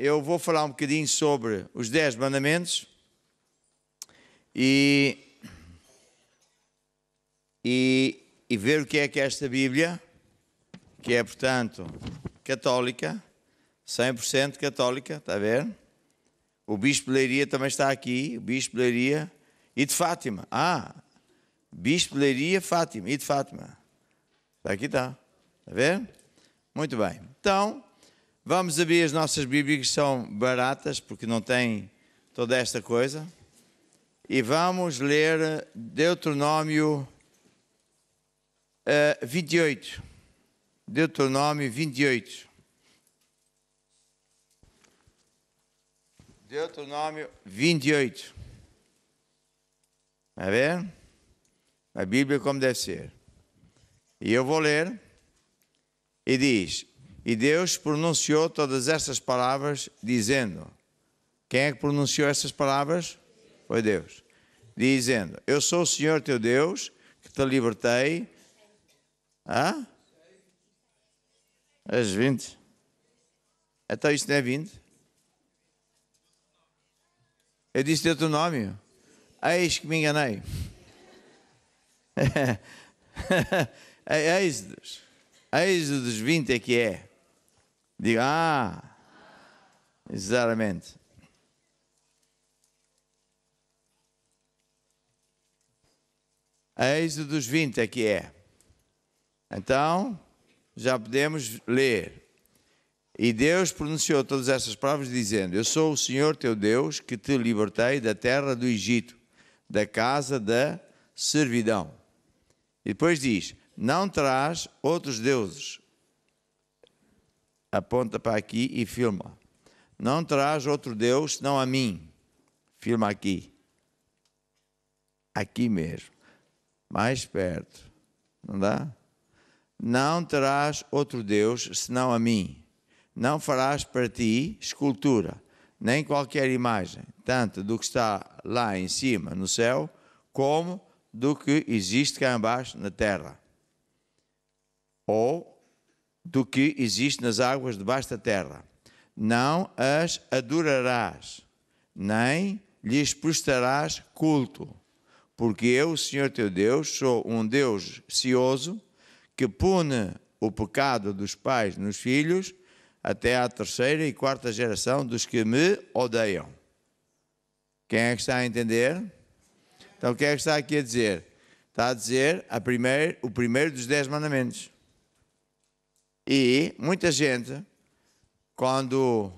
eu vou falar um bocadinho sobre os 10 mandamentos e ver o que é esta Bíblia, que é, portanto, católica, 100% católica, está a ver? O Bispo de Leiria também está aqui, o Bispo de Leiria e de Fátima. Bispo de Leiria, Fátima e de Fátima. Aqui está a ver? Muito bem. Então, vamos abrir as nossas Bíblias, que são baratas, porque não tem toda esta coisa. E vamos ler Deuteronômio 28. Deuteronômio 28. Deuteronômio 28. Está a ver? A Bíblia como deve ser. E eu vou ler. E diz: e Deus pronunciou todas estas palavras, dizendo... Quem é que pronunciou estas palavras? Foi Deus. Dizendo: eu sou o Senhor teu Deus, que te libertei. As 20. Então isto não é 20? Eu disse Deuteronômio. Eis que me enganei. Êxodos 20 é que é. Digo, exatamente. Êxodos 20 é que é. Então, já podemos ler. E Deus pronunciou todas estas palavras, dizendo: eu sou o Senhor teu Deus, que te libertei da terra do Egito, da casa da servidão. E depois diz: não terás outros deuses. Aponta para aqui e filma. Não terás outro Deus senão a mim. Filma aqui. Aqui mesmo. Mais perto. Não dá? Não terás outro Deus senão a mim. Não farás para ti escultura, nem qualquer imagem, tanto do que está lá em cima no céu, como do que existe cá embaixo na terra, ou do que existe nas águas debaixo da terra. Não as adorarás, nem lhes prestarás culto, porque eu, o Senhor teu Deus, sou um Deus cioso, que pune o pecado dos pais nos filhos, até à terceira e quarta geração dos que me odeiam. Quem é que está a entender? Então, o que é que está aqui a dizer? Está a dizer o primeiro dos 10 mandamentos. E muita gente, quando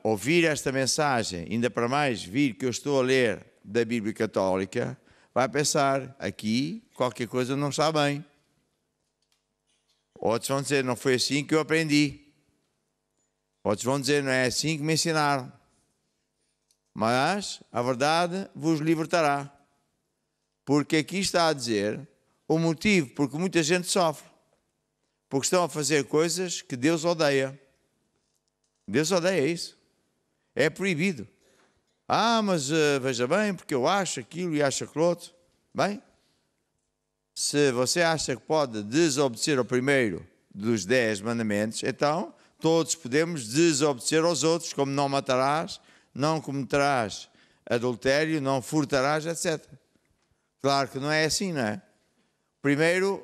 ouvir esta mensagem, ainda para mais vir que eu estou a ler da Bíblia Católica, vai pensar, aqui qualquer coisa não está bem. Outros vão dizer, não foi assim que eu aprendi. Outros vão dizer, não é assim que me ensinaram. Mas a verdade vos libertará. Porque aqui está a dizer o motivo porque muita gente sofre. Porque estão a fazer coisas que Deus odeia. Deus odeia isso. É proibido. Mas veja bem, porque eu acho aquilo e acho aquilo outro. Bem, se você acha que pode desobedecer ao primeiro dos 10 mandamentos, então todos podemos desobedecer aos outros, como não matarás, não cometerás adultério, não furtarás, etc. Claro que não é assim, não é? Primeiro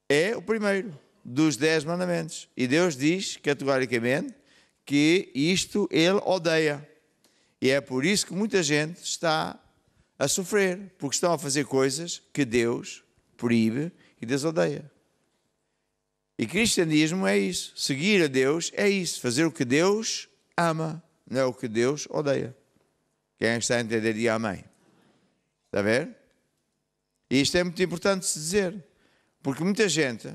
é o primeiro dos 10 mandamentos. E Deus diz, categoricamente, que isto Ele odeia. E é por isso que muita gente está a sofrer, porque estão a fazer coisas que Deus proíbe e Deus odeia. E cristianismo é isso. Seguir a Deus é isso. Fazer o que Deus ama, não é o que Deus odeia. Quem é que está a entender? Diga amém. Está a ver? E isto é muito importante se dizer, porque muita gente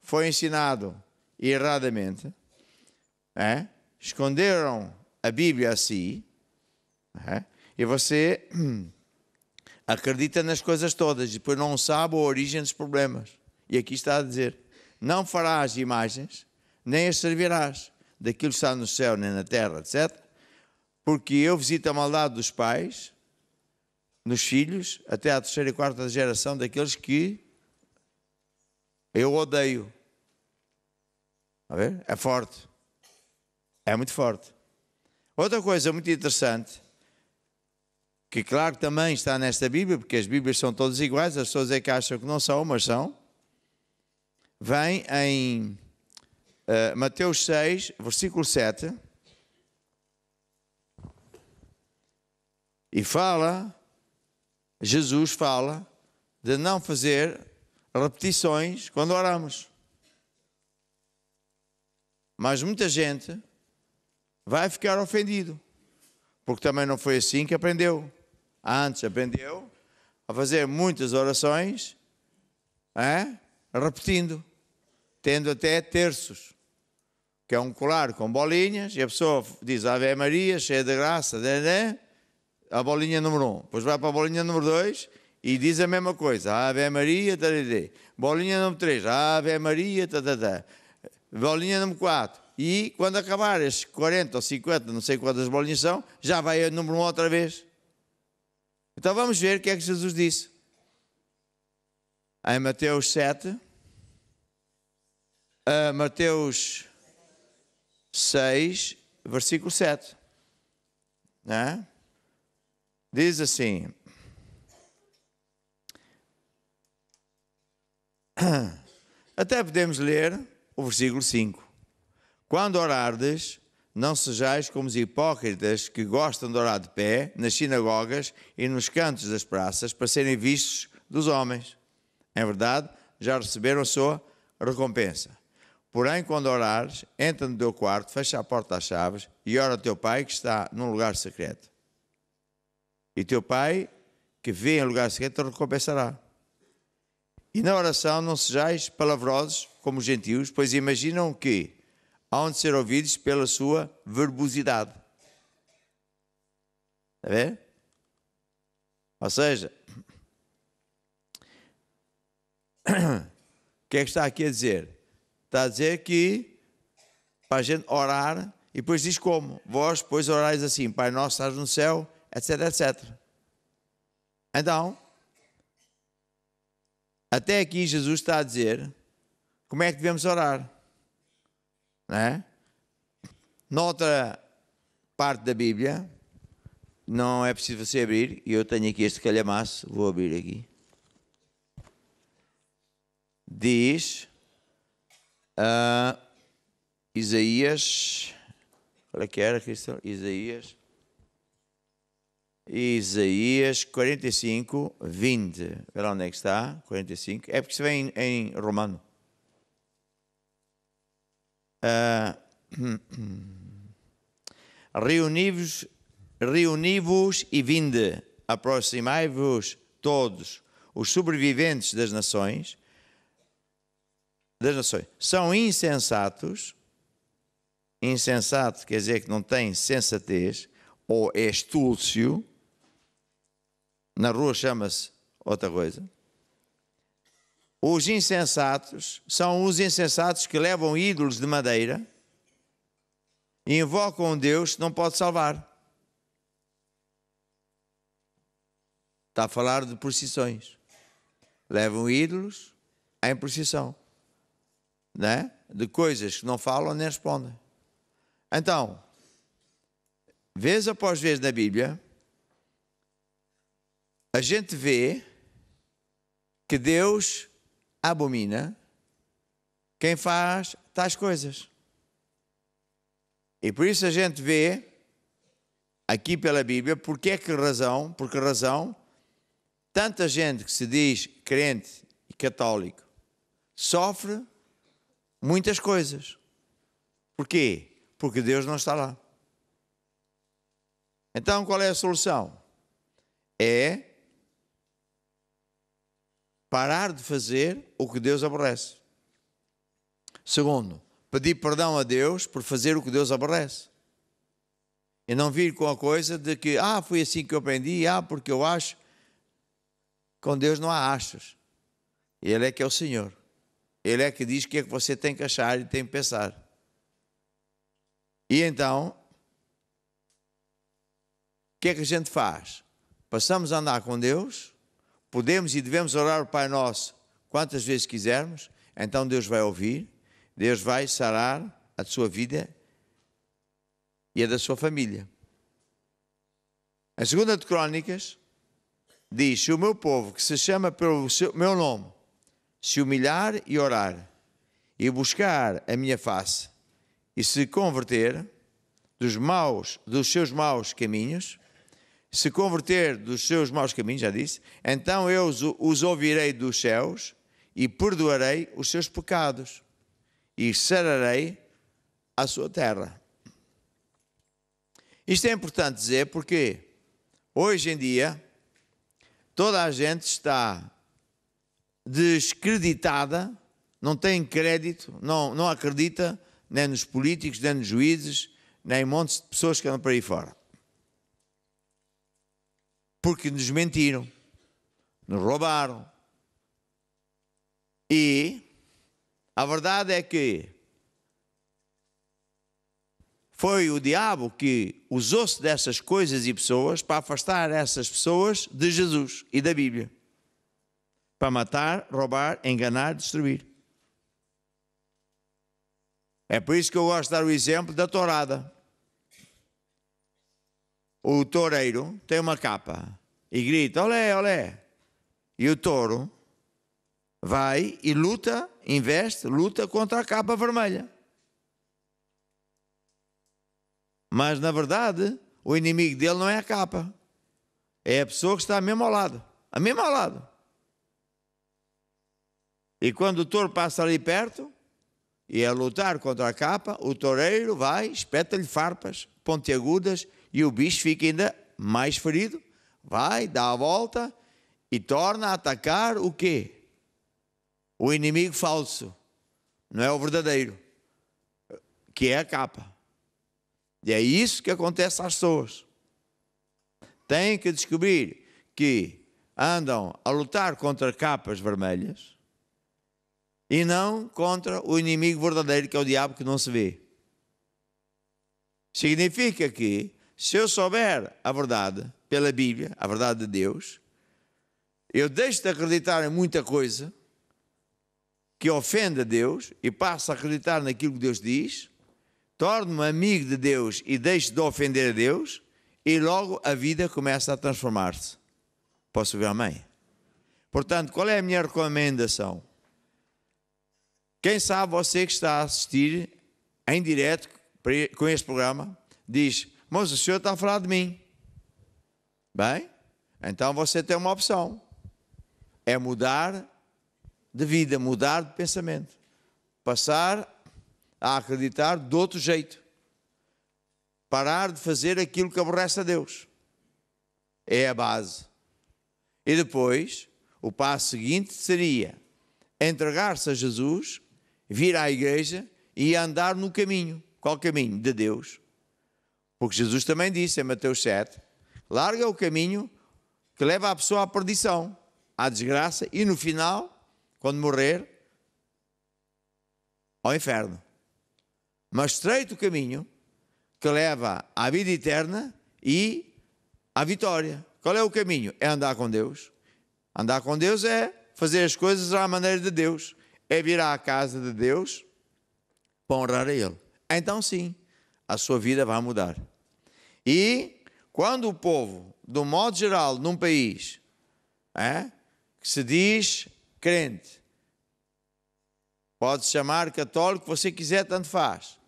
foi ensinado erradamente, esconderam a Bíblia a si, e você acredita nas coisas todas e depois não sabe a origem dos problemas. E aqui está a dizer: não farás imagens, nem as servirás daquilo que está no céu, nem na terra, etc. Porque eu visito a maldade dos pais nos filhos, até à terceira e quarta geração daqueles que eu odeio. A ver? É forte. É muito forte. Outra coisa muito interessante, que claro também está nesta Bíblia, porque as Bíblias são todas iguais, as pessoas é que acham que não são, mas são, vem em Mateus 6, versículo 7, e Jesus fala de não fazer repetições quando oramos. Mas muita gente vai ficar ofendido, porque também não foi assim que aprendeu. Antes aprendeu a fazer muitas orações, repetindo, tendo até terços, que é um colar com bolinhas, e a pessoa diz Ave Maria, cheia de graça, a bolinha número 1. Depois vai para a bolinha número 2 e diz a mesma coisa, Ave Maria, bolinha número 3, Ave Maria, bolinha número 4. E quando acabar as 40 ou 50, não sei quantas bolinhas são, já vai a número 1 outra vez. Então vamos ver o que é que Jesus disse. Em Mateus 7, Mateus 6, versículo 7. Né? Diz assim: até podemos ler o versículo 5. Quando orardes, não sejais como os hipócritas que gostam de orar de pé nas sinagogas e nos cantos das praças para serem vistos dos homens. Em verdade, já receberam a sua recompensa. Porém, quando orares, entra no teu quarto, fecha a porta às chaves e ora ao teu Pai que está num lugar secreto. E teu Pai, que vê em lugar secreto, te recompensará. E na oração não sejais palavrosos como os gentios, pois imaginam que hão de ser ouvidos pela sua verbosidade. Está a ver? Ou seja, o que é que está aqui a dizer? Está a dizer que para a gente orar, e depois diz como? Vós, pois, orais assim, Pai nosso, estás no céu, etc, etc. Então, até aqui Jesus está a dizer como é que devemos orar. Não é? Noutra parte da Bíblia, não é preciso você abrir, e eu tenho aqui este calhamaço, vou abrir aqui. Diz Isaías, qual é que era, Cristo? Isaías 45, 20. Vê lá onde é que está, 45. É porque se vem em romano. Reuni-vos e vinde, aproximai-vos todos os sobreviventes das nações. São insensatos. Insensato quer dizer que não tem sensatez, ou é estúcio. Na rua chama-se outra coisa. Os insensatos são os insensatos que levam ídolos de madeira e invocam um Deus que não pode salvar. Está a falar de procissões. Levam ídolos em procissão, né? De coisas que não falam nem respondem. Então, vez após vez na Bíblia, a gente vê que Deus abomina quem faz tais coisas. E por isso a gente vê aqui pela Bíblia por que razão, tanta gente que se diz crente e católico sofre muitas coisas. Porquê? Porque Deus não está lá. Então qual é a solução? É parar de fazer o que Deus aborrece. Segundo, pedir perdão a Deus por fazer o que Deus aborrece. E não vir com a coisa de que, foi assim que eu aprendi, porque eu acho. Com Deus não há achos. Ele é que é o Senhor. Ele é que diz o que é que você tem que achar e tem que pensar. E então, o que é que a gente faz? Passamos a andar com Deus. Podemos e devemos orar o Pai Nosso quantas vezes quisermos, então Deus vai ouvir, Deus vai sarar a sua vida e a da sua família. A segunda de Crônicas diz: se o meu povo, que se chama pelo meu nome, se humilhar e orar, e buscar a minha face, e se converter dos seus maus caminhos, se converter dos seus maus caminhos, já disse, então eu os ouvirei dos céus e perdoarei os seus pecados e sararei a sua terra. Isto é importante dizer porque hoje em dia toda a gente está descreditada, não tem crédito, não acredita nem nos políticos, nem nos juízes, nem em montes de pessoas que andam por aí fora. Porque nos mentiram, nos roubaram. E a verdade é que foi o diabo que usou-se dessas coisas e pessoas para afastar essas pessoas de Jesus e da Bíblia. Para matar, roubar, enganar, destruir. É por isso que eu gosto de dar o exemplo da tourada. O toureiro tem uma capa e grita: olé, olé. E o touro vai e luta, investe, luta contra a capa vermelha. Mas, na verdade, o inimigo dele não é a capa. É a pessoa que está mesmo ao lado. A mesmo ao lado. E quando o touro passa ali perto e a lutar contra a capa, o toureiro vai, espeta-lhe farpas pontiagudas e o bicho fica ainda mais ferido. Vai, dá a volta e torna a atacar o quê? O inimigo falso. Não é o verdadeiro. Que é a capa. E é isso que acontece às pessoas. Têm que descobrir que andam a lutar contra capas vermelhas e não contra o inimigo verdadeiro, que é o diabo, que não se vê. Significa que, se eu souber a verdade pela Bíblia, a verdade de Deus, eu deixo de acreditar em muita coisa que ofende a Deus e passo a acreditar naquilo que Deus diz, torno-me amigo de Deus e deixo de ofender a Deus, e logo a vida começa a transformar-se. Posso ouvir amém? Portanto, qual é a minha recomendação? Quem sabe você que está a assistir em direto com este programa, diz: mas o senhor está a falar de mim. Bem, então você tem uma opção. É mudar de vida, mudar de pensamento. Passar a acreditar de outro jeito. Parar de fazer aquilo que aborrece a Deus. É a base. E depois, o passo seguinte seria entregar-se a Jesus, vir à igreja e andar no caminho. Qual caminho? De Deus. Porque Jesus também disse em Mateus 7, larga o caminho que leva a pessoa à perdição, à desgraça e no final, quando morrer, ao inferno. Mas estreito o caminho que leva à vida eterna e à vitória. Qual é o caminho? É andar com Deus. Andar com Deus é fazer as coisas à maneira de Deus. É vir à casa de Deus para honrar a Ele. Então sim, a sua vida vai mudar. E quando o povo, de um modo geral, num país que se diz crente, pode chamar católico, você quiser, tanto faz,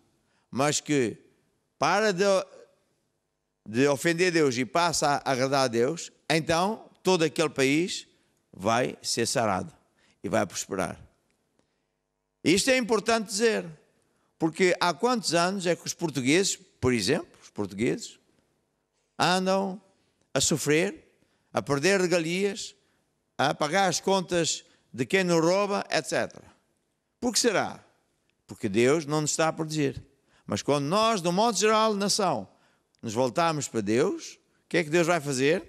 mas que para de ofender Deus e passa a agradar a Deus, então todo aquele país vai ser sarado e vai prosperar. Isto é importante dizer, porque há quantos anos é que os portugueses, por exemplo, os portugueses, andam a sofrer, a perder regalias, a pagar as contas de quem não rouba, etc. Por que será? Porque Deus não nos está a proteger. Mas quando nós, de um modo geral, nação, nos voltarmos para Deus, o que é que Deus vai fazer?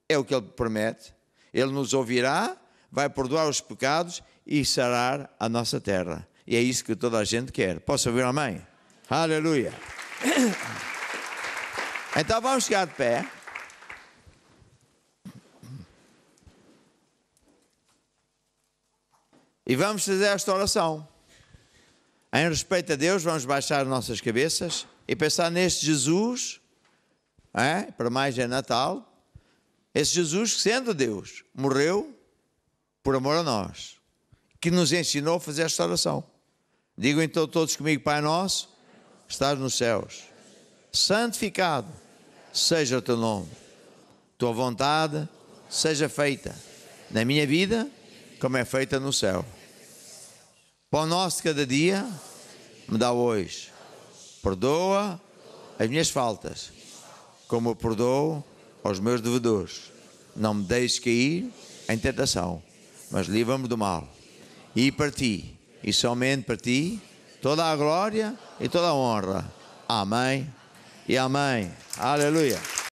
É o que Ele promete. Ele nos ouvirá, vai perdoar os pecados e sarar a nossa terra. E é isso que toda a gente quer. Posso ouvir amém? Aleluia! Então vamos ficar de pé. E vamos fazer esta oração. Em respeito a Deus, vamos baixar nossas cabeças e pensar neste Jesus, para mais é Natal, esse Jesus que, sendo Deus, morreu por amor a nós, que nos ensinou a fazer esta oração. Digam então todos comigo: Pai nosso, que estás nos céus, santificado seja o teu nome, tua vontade seja feita na minha vida como é feita no céu. Pão nosso de cada dia me dá hoje. Perdoa as minhas faltas, como eu perdoo aos meus devedores. Não me deixes cair em tentação, mas livra-me do mal. E para ti, e somente para ti, toda a glória e toda a honra. Amém e amém. Aleluia.